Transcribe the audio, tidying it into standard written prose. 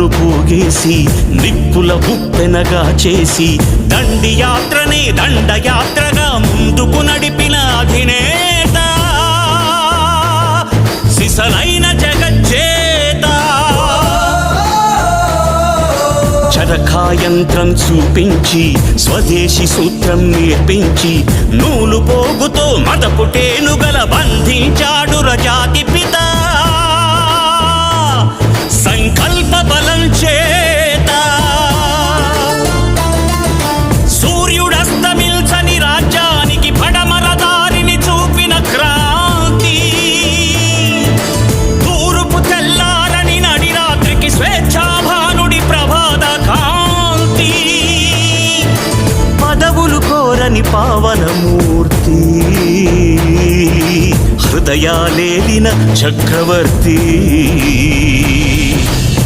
పోగేసి నిప్పుల ఉప్పెనగా చేసి దండి యాత్రనే దండయాత్రగా ముందుకు నడిపిన అధినేత సిసలైన జగజ్జేత. చరకాయంత్రం చూపించి స్వదేశీ సూత్రం నేర్పించి నూలు పోగుతో మదపుటేనుగల బంధించాడు రజాతి పిత. సంకల్ప బలం చేత సూర్యుడస్తమిల్చని రాజ్యానికి పడమర దారిని చూపిన క్రాంతి. తూర్పు తెల్లారని నడి రాత్రికి స్వేచ్ఛాభానుడి ప్రభాత కాంతి. పదవులు కోరని పావనమూర్తి హృదయాలేలిన చక్రవర్తి.